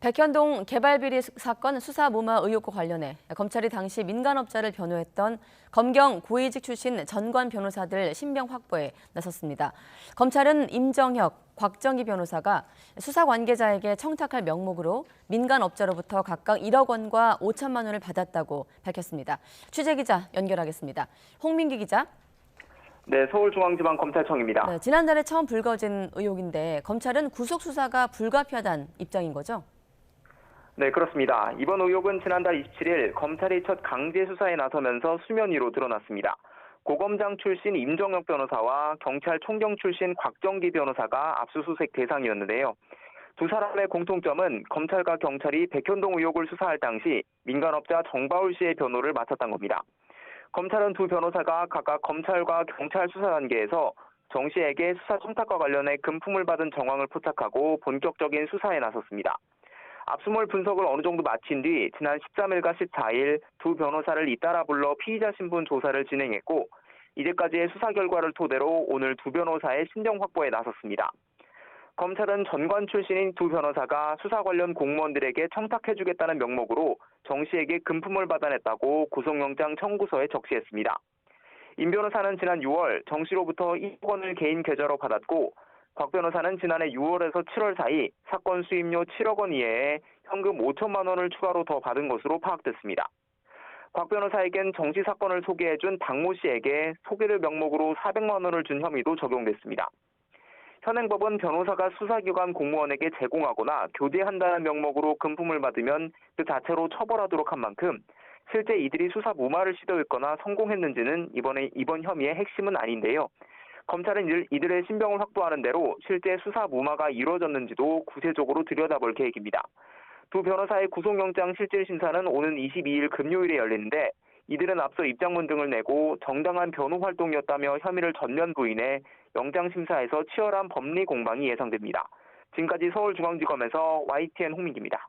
백현동 개발비리 사건 수사 무마 의혹과 관련해 검찰이 당시 민간업자를 변호했던 검경 고위직 출신 전관 변호사들 신병 확보에 나섰습니다. 검찰은 임정혁, 곽정희 변호사가 수사 관계자에게 청탁할 명목으로 민간업자로부터 각각 1억 원과 5천만 원을 받았다고 밝혔습니다. 취재기자 연결하겠습니다. 홍민기 기자. 네, 서울중앙지방검찰청입니다. 네, 지난달에 처음 불거진 의혹인데 검찰은 구속 수사가 불가피하다는 입장인 거죠? 네, 그렇습니다. 이번 의혹은 지난달 27일 검찰이 첫 강제 수사에 나서면서 수면 위로 드러났습니다. 고검장 출신 임정혁 변호사와 경찰 총경 출신 곽정기 변호사가 압수수색 대상이었는데요. 두 사람의 공통점은 검찰과 경찰이 백현동 의혹을 수사할 당시 민간업자 정바울 씨의 변호를 맡았던 겁니다. 검찰은 두 변호사가 각각 검찰과 경찰 수사 단계에서 정 씨에게 수사 청탁과 관련해 금품을 받은 정황을 포착하고 본격적인 수사에 나섰습니다. 압수물 분석을 어느 정도 마친 뒤 지난 13일과 14일 두 변호사를 잇따라 불러 피의자 신분 조사를 진행했고 이제까지의 수사 결과를 토대로 오늘 두 변호사의 신병 확보에 나섰습니다. 검찰은 전관 출신인 두 변호사가 수사 관련 공무원들에게 청탁해주겠다는 명목으로 정 씨에게 금품을 받아냈다고 구속영장 청구서에 적시했습니다. 임 변호사는 지난 6월 정 씨로부터 1억 원을 개인 계좌로 받았고 곽 변호사는 지난해 6월에서 7월 사이 사건 수임료 7억 원 이외에 현금 5천만 원을 추가로 더 받은 것으로 파악됐습니다. 곽 변호사에겐 정 씨 사건을 소개해준 박모 씨에게 소개를 명목으로 400만 원을 준 혐의도 적용됐습니다. 현행법은 변호사가 수사기관 공무원에게 제공하거나 교대한다는 명목으로 금품을 받으면 그 자체로 처벌하도록 한 만큼 실제 이들이 수사 무마를 시도했거나 성공했는지는 이번 혐의의 핵심은 아닌데요. 검찰은 이들의 신병을 확보하는 대로 실제 수사 무마가 이루어졌는지도 구체적으로 들여다볼 계획입니다. 두 변호사의 구속영장 실질심사는 오는 22일 금요일에 열리는데 이들은 앞서 입장문 등을 내고 정당한 변호 활동이었다며 혐의를 전면 부인해 영장심사에서 치열한 법리 공방이 예상됩니다. 지금까지 서울중앙지검에서 YTN 홍민기입니다.